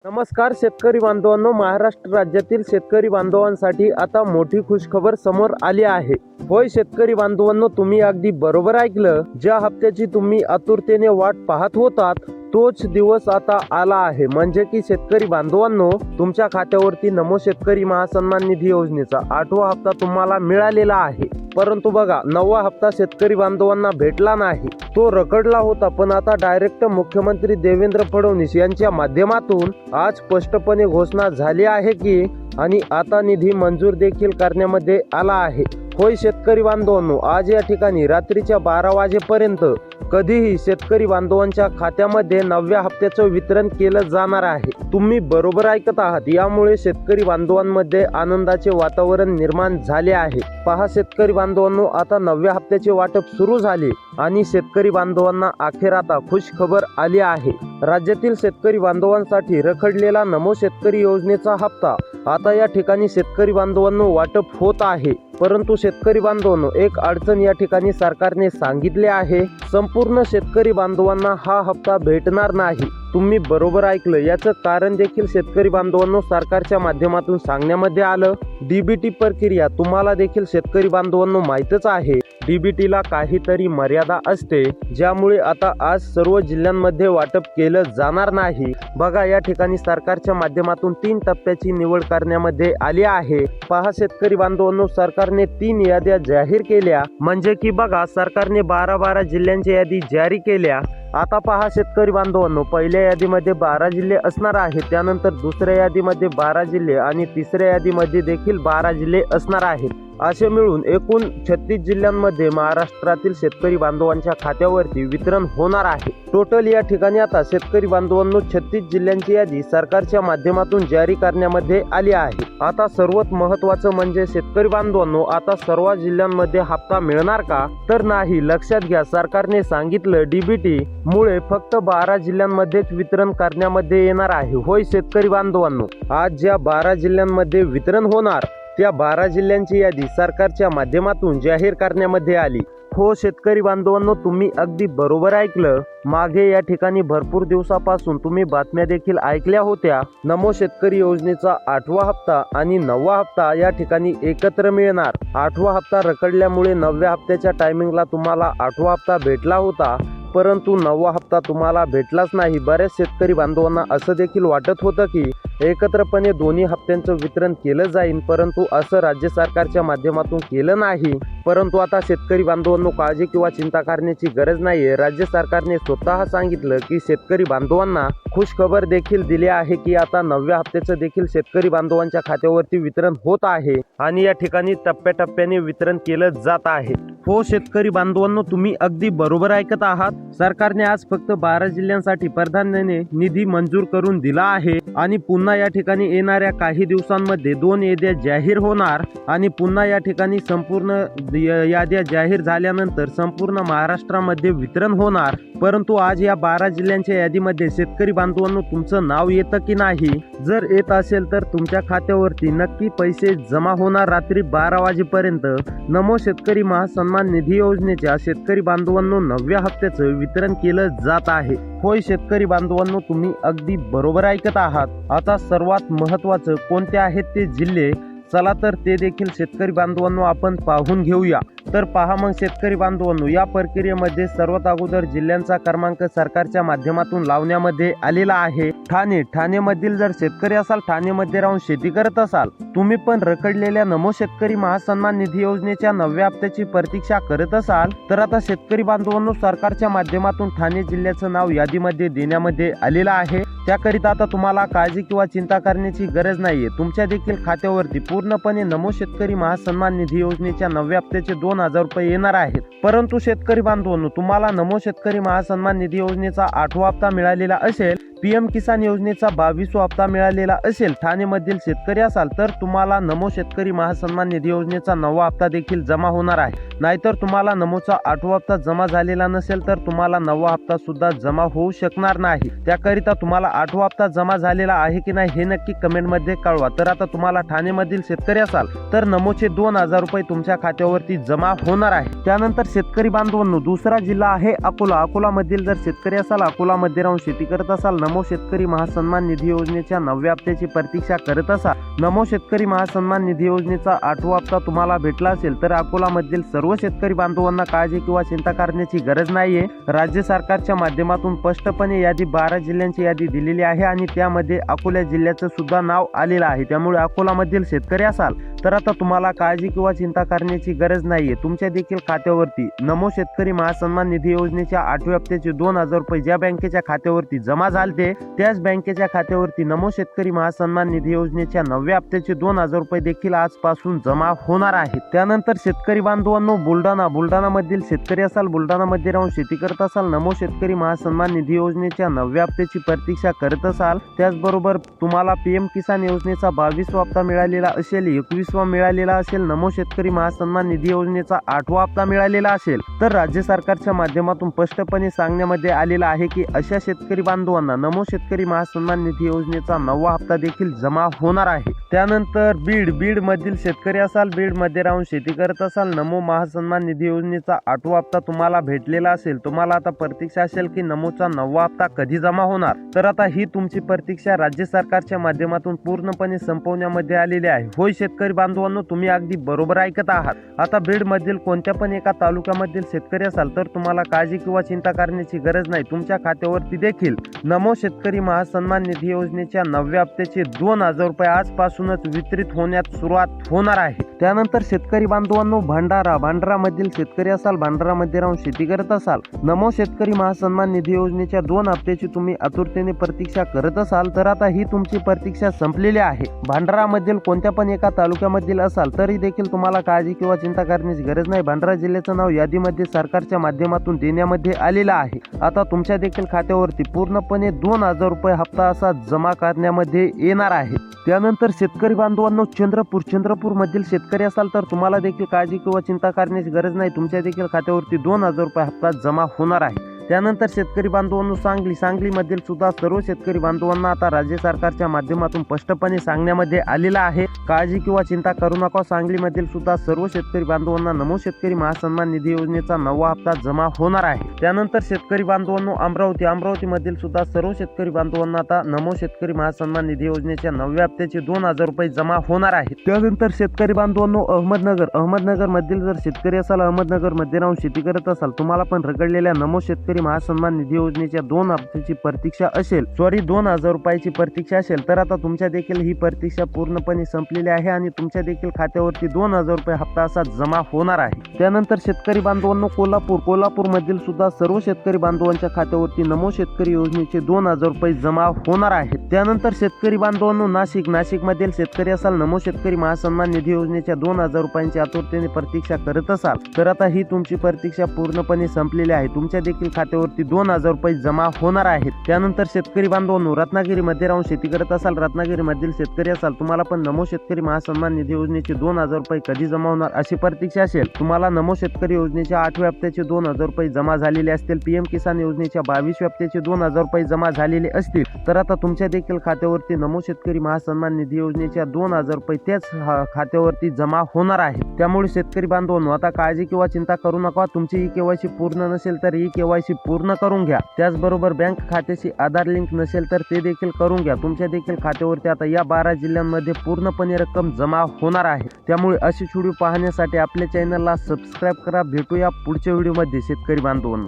नमस्कार शेतकरी बांधवांनो, महाराष्ट्र राज्यातील शेतकरी बांधवांसाठी आता मोठी खुशखबर समोर आली आहे. होय शेतकरी बांधवांनो, तुम्ही अगदी बरोबर ऐकलं. ज्या हप्त्याची तुम्ही आतुरतेने वाट पाहत होतात तोच दिवस आता आला आहे. म्हणजे की शेतकरी बांधवांनो, तुमच्या खात्यावरती नमो शेतकरी महासन्मान निधी योजनेचा 8वा हप्ता तुम्हाला मिळालेला आहे. परंतु बघा, 9वा हप्ता शेतकरी बांधवांना भेटला नाही. तो रखडला होता. पण आता डायरेक्ट मुख्यमंत्री देवेंद्र फडणवीस यांच्या माध्यमातून आज स्पष्टपणे घोषणा झाली आहे की आणि आता निधी मंजूर देखील करण्यामध्ये आला आहे. होय शेतकरी बांधवांनो, आज या ठिकाणी रात्रीच्या 12 वाजेपर्यंत कधीही शेतकरी बांधवांच्या खात्यामध्ये 9व्या हप्त्याचं वितरण केलं जाणार आहे. तुम्ही बरोबर ऐकत आहात. यामुळे शेतकरी बांधवांमध्ये आनंदाचे वातावरण निर्माण झाले आहे. पहा शेतकरी बांधवांनो, आता 9व्या हप्त्याचे वाटप सुरू झाले आणि शेतकरी बांधवांना अखेर आता खुश खबर आली आहे. राज्यातील शेतकरी बांधवांसाठी रखडलेला नमो शेतकरी योजनेचा हप्ता आता या ठिकाणी शेतकरी बांधवांनो वाटप होत आहे. परंतु शेतकरी बांधवांनो, एक अडचण या ठिकाणी सरकारने सांगितले आहे. संपूर्ण शेतकरी बांधवांना हा हप्ता भेटणार नाही. तुम्ही बरोबर ऐकलं. याचं कारण देखील शेतकरी बांधवांनो सरकारच्या माध्यमातून सांगण्यामध्ये आलं. डीबीटी प्रक्रिया तुम्हाला देखील शेतकरी बांधवांनो माहीतच आहे. डीबीटीला काहीतरी मर्यादा असते, ज्यामुळे आता आज सर्व जिल्ह्यांमध्ये वाटप केलं जाणार नाही. बघा, या ठिकाणी सरकारच्या माध्यमातून 3 टप्प्याची निवड करण्यामध्ये आली आहे. पहा शेतकरी बांधवांनो, सरकारने 3 याद्या जाहीर केल्या. म्हणजे की बघा, सरकारने 12 जिल्ह्यांच्या यादी जारी केल्या. आता पहा शेतकरी बांधवांनो, पहिल्या यादीमध्ये 12 जिल्हे असणार आहेत. त्यानंतर दुसऱ्या यादीमध्ये 12 जिल्हे आणि तिसऱ्या यादीमध्ये देखील 12 जिल्हे असणार आहेत. असे मिळून एकूण 36 जिल्ह्यांमध्ये महाराष्ट्रातील शेतकरी बांधवांच्या खात्यावरती वितरण होणार आहे. टोटल या ठिकाणी आता शेतकरी बांधवांनो 36 जिल्ह्यांची यादी सरकारच्या माध्यमातून जारी करण्यामध्ये आली आहे. आता सर्वात महत्त्वाचं म्हणजे शेतकरी बांधवांनो, आता सर्व जिल्ह्यांमध्ये हप्ता मिळणार का? तर नाही. लक्षात घ्या, सरकारने सांगितलं डीबीटी मुळे फक्त 12 जिल्ह्यांमध्येच वितरण करण्यामध्ये येणार आहे. होय शेतकरी बांधवांनो, आज ज्या 12 जिल्ह्यांमध्ये वितरण होणार त्या 12 जिल्ह्यांची यादी सरकारच्या माध्यमातून जाहीर करण्यामध्ये आली. हो शेतकरी बांधवांनो, तुम्ही अगदी बरोबर ऐकलं. मागे या ठिकाणी भरपूर दिवसापासून तुम्ही बातम्या देखील ऐकल्या होत्या. नमो शेतकरी योजनेचा 8वा हप्ता आणि 9वा हप्ता या ठिकाणी एकत्र मिळणार. 8वा हप्ता रखडल्यामुळे 9व्या हप्त्याच्या टायमिंगला तुम्हाला 8वा हप्ता भेटला होता, परंतु 9वा हप्ता तुम्हाला भेटलाच नाही. बऱ्याच शेतकरी बांधवांना असं देखील वाटत होतं की एकत्रपणे दोन्ही हप्त्यांचं वितरण केलं जाईल, परंतु असं राज्य सरकारच्या माध्यमातून केलं नाही. परंतु आता शेतकरी बांधवांनो, काळजी किंवा चिंता करण्याची गरज नाहीये. राज्य सरकारने स्वतः सांगितलं की शेतकरी बांधवांना खुश खबर देखील दिली आहे की आता 9व्या हप्त्याचं देखील शेतकरी बांधवांच्या खात्यावरती वितरण होत आहे आणि या ठिकाणी टप्प्याटप्प्याने वितरण केलं जात आहे. हो शेतकरी बांधवांनो, तुम्ही अगदी बरोबर ऐकत आहात. सरकारने आज फक्त 12 जिल्ह्यांसाठी प्राधान्याने निधी मंजूर करून दिला आहे आणि पुन्हा या ठिकाणी येणाऱ्या काही दिवसांमध्ये 2 याद्या जाहीर होणार आणि पुन्हा या ठिकाणी संपूर्ण याद्या जाहीर झाल्यानंतर संपूर्ण महाराष्ट्रामध्ये वितरण होणार. परंतु आज या 12 जिल्ह्यांच्या यादीमध्ये शेतकरी बांधवांनो तुमचं नाव येतं की नाही? जर येत असेल तर तुमच्या खात्यावरती नक्की पैसे जमा होणार रात्री 12 वाजेपर्यंत. नमो शेतकरी महासन्मान निधी योजनेच्या शेतकरी बांधवांनो 9व्या हप्त्याचं वितरण केलं जात आहे. होय शेतकरी बांधवांनो, तुम्ही अगदी बरोबर ऐकत आहात. आता सर्वात महत्त्वाचं कोणते आहेत ते जिल्हे? चला तर ते देखील शेतकरी बांधवांनो आपण पाहून घेऊया. तर पहा मग शेतकरी बांधवांनो, या प्रक्रियेमध्ये सर्वात अगोदर जिल्ह्यांचा क्रमांक सरकारच्या माध्यमातून लावण्यामध्ये आलेला आहे. ठाणेमधील जर शेतकरी असाल, ठाणेमध्ये राहून शेती करत असाल, तुम्ही पण रखडलेल्या नमो शेतकरी महासन्मान निधी योजनेच्या 9व्या हप्त्याची प्रतीक्षा करत असाल, तर आता शेतकरी बांधवांनो सरकारच्या माध्यमातून ठाणे जिल्ह्याचं नाव यादीमध्ये देण्यामध्ये आलेलं आहे. त्याकरिता आता तुम्हाला काळजी किंवा चिंता करण्याची गरज नाहीये. तुमच्या देखील खात्यावरती पूर्णपणे नमो शेतकरी महासन्मान निधी योजनेच्या 9व्या हप्त्याचे 2,000 रुपये येणार आहेत. परंतु शेतकरी बांधवांनो, तुम्हाला नमो शेतकरी महासन्मान निधी योजनेचा 8वा हप्ता मिळालेला असेल, पीएम किसान योजनेचा 22वा हप्ता मिळालेला असेल, ठाणेमधील शेतकरी असाल, तर तुम्हाला नमो शेतकरी महासन्मान निधी योजनेचा 9वा हप्ता देखील जमा होणार आहे. नाहीतर तुम्हाला नमोचा 8वा हप्ता जमा झालेला नसेल तर तुम्हाला 9वा हप्ता सुद्धा जमा होऊ शकणार नाही. त्याकरिता तुम्हाला 8वा हप्ता जमा झालेला आहे की नाही हे नक्की कमेंटमध्ये कळवा. तर आता तुम्हाला ठाणेमधील शेतकरी असाल तर नमोचे 2,000 रुपये तुमच्या खात्यावरती जमा होणार आहे. त्यानंतर शेतकरी बांधवांनो, दुसरा जिल्हा आहे अकोला. अकोलामधील जर शेतकरी असाल, अकोलामध्ये राहून शेती करत असाल, नमो शेतकरी महासन्मान निधी योजनेच्या 9व्या हप्त्याची प्रतीक्षा करत असाल, नमो शेतकरी महासन्मान निधी योजनेचा 8वा हप्ता तुम्हाला भेटला असेल तर अकोलामधील सर्व शेतकरी बांधवांना काळजी किंवा चिंता करण्याची गरज नाहीये. राज्य सरकारच्या माध्यमातून स्पष्टपणे यादी 12 जिल्ह्यांची यादी दिलेली आहे आणि त्यामध्ये अकोला जिल्ह्याचं सुद्धा नाव आलेलं आहे. त्यामुळे अकोलामधील शेतकरी असाल तर आता तुम्हाला काळजी किंवा चिंता करण्याची गरज नाहीये. तुमच्या देखील खात्यावरती नमो शेतकरी महासन्मान निधी योजनेच्या 8व्या हप्त्याचे 2000 रुपये ज्या बँकेच्या खात्यावरती जमा झालते त्याच बँकेच्या खात्यावरती नमो शेतकरी महासन्मान निधी योजनेच्या 9व्या हप्त्याचे 2000 रुपये देखील आजपासून जमा होणार आहेत. त्यानंतर शेतकरी बांधवांनो, बुलढाणामधील शेतकरी असाल, बुलढाणामध्ये राहून शेती करत असाल, नमो शेतकरी महासन्मान निधी योजनेच्या 9व्या हप्त्याची प्रतीक्षा करत असाल, त्याचबरोबर तुम्हाला पीएम किसान योजनेचा 22वा हप्ता मिळालेला असेल, 21वा मिळालेला असेल, नमो शेतकरी महासन्मान निधी योजनेचा 8वा हप्ता मिळालेला असेल तर राज्य सरकारच्या माध्यमातून स्पष्टपणे सांगण्यामध्ये आलेलं आहे की अशा शेतकरी बांधवांना नमो शेतकरी महासन्मान निधी योजनेचा 9वा हप्ता देखील जमा होणार आहे. त्यानंतर बीड मधील शेतकरी असाल, बीड मध्ये राहून शेती करत असाल, नमो महासन्मान निधी योजनेचा 8वा हप्ता तुम्हाला भेटलेला असेल. तुम्हाला आता प्रतीक्षा असेल की नमोचा 9वा हप्ता कधी जमा होणार, तर आता ही तुमची प्रतीक्षा राज्य सरकारच्या माध्यमातून पूर्णपणे संपवण्यामध्ये आलेली आहे. होय शेतकरी बांधवांनो, तुम्ही अगदी बरोबर ऐकत आहात. आता बीड मधील कोणत्या पण एका तालुक्यामधील शेतकरी असाल तर तुम्हाला काळजी किंवा चिंता करण्याची गरज नाही. तुमच्या खात्यावरती देखील नमो शेतकरी महासन्मान निधी योजनेच्या 9व्या हप्त्याचे 2000 रुपये आजपासूनच वितरित होण्यास सुरुवात होणार आहे. त्यानंतर शेतकरी बांधवांनो, भांडारामधील शेतकरी असाल, भांडारामध्ये राहून शेती करत असाल, नमो शेतकरी महासन्मान निधी योजनेच्या 2 हप्त्याची तुम्ही आतुरतेने प्रतीक्षा करत असाल तर आता ही तुमची प्रतीक्षा संपलेली आहे. भांडारामधील कोणत्या पण एका तालुक्यामधील असाल तरी देखील तुम्हाला काळजी किंवा चिंता करण्याची गरज नाही. भांडारा जिल्ह्याचं नाव यादीमध्ये सरकारच्या माध्यमातून देण्यामध्ये आलेलं आहे. आता तुमच्या देखील खात्यावरती पूर्णपणे 2000 रुपये हप्ता असा जमा करण्यामध्ये येणार आहे. त्यानंतर शेतकरी बांधवांनो, चंद्रपूर मधील शेतकरी असाल तर तुम्हाला देखील काळजी किंवा चिंता करण्याची गरज नाही. तुमच्या देखील खात्यावरती 2000 रुपये हप्ता जमा होणार आहे. त्यानंतर शेतकरी बांधवांनो, सांगलीमधील सुद्धा सर्व शेतकरी बांधवांना आता राज्य सरकारच्या माध्यमातून स्पष्टपणे सांगण्यामध्ये आलेलं आहे, काळजी किंवा चिंता करू नका. सांगलीमधील सुद्धा सर्व शेतकरी बांधवांना नमो शेतकरी महासन्मान निधी योजनेचा 9वा हप्ता जमा होणार आहे. त्यानंतर शेतकरी बांधवांनो, अमरावतीमधील सुद्धा सर्व शेतकरी बांधवांना आता नमो शेतकरी महासन्मान निधी योजनेच्या 9व्या हप्त्याचे 2000 रुपये जमा होणार आहेत. त्यानंतर शेतकरी बांधवांनो, अहमदनगर मधील जर शेतकरी असाल, अहमदनगर मध्ये राहून शेती करत असाल, तुम्हाला पण रगडलेल्या नमो शेतकरी महासन्मान निधी योजनेच्या 2 हप्त्याची प्रतीक्षा असेल, 2000 रुपयाची प्रतीक्षा असेल तर आता तुमच्या देखील ही प्रतीक्षा पूर्णपणे संपलेली आहे आणि तुमच्या देखील खात्यावरती 2000 रुपये हप्ता असा जमा होणार आहे. त्यानंतर शेतकरी बांधवांनो, कोल्हापूर मधील सुद्धा सर्व शेतकरी बांधवांच्या खात्यावरती नमो शेतकरी योजनेचे 2000 रुपये जमा होणार आहेत. त्यानंतर शेतकरी बांधवांनो, नाशिक मधील शेतकरी असाल, नमो शेतकरी महासन्मान निधी योजनेच्या 2000 रुपयांची आतुरतेने प्रतीक्षा करत असाल तर आता ही तुमची प्रतीक्षा पूर्णपणे संपलेली आहे. तुमच्या देखील खात्यावरती 2000 रुपये जमा होणार आहेत. त्यानंतर शेतकरी बांधवांनो, रत्नागिरीमध्ये राहून शेती करत असाल, रत्नागिरीमधील शेतकरी असाल, तुम्हाला पण नमो शेतकरी महासन्मान निधी योजनेचे 2000 रुपये कधी जमा होणार अशी प्रतीक्षा असेल. तुम्हाला नमो शेतकरी योजनेच्या 8व्या हप्त्याचे 2000 रुपये जमा झालेले असतील, पीएम किसान योजनेच्या 22व्या हप्त्याचे 2000 रुपये जमा झालेले असतील तर आता तुमच्या देखील खात्यावरती नमो शेतकरी महासन्मान निधी योजनेच्या 2000 रुपये त्याच खात्यावरती जमा होणार आहेत. त्यामुळे शेतकरी बांधवांनो, आता काळजी किंवा चिंता करू नका. तुमची ही केवायसी पूर्ण नसेल तर ही केवायसी पूर्ण करून घ्या. त्याचबरोबर बँक खात्याशी आधार लिंक नसेल तर ते देखील करून घ्या. तुमच्या देखील खात्यावरती आता या 12 जिल्ह्यांमध्ये पूर्णपणे रक्कम जमा होणार आहे. त्यामुळे अशी व्हिडिओ पाहण्यासाठी आपल्या चॅनलला सबस्क्राईब करा. भेटूया पुढच्या व्हिडिओमध्ये शेतकरी बांधवांनो.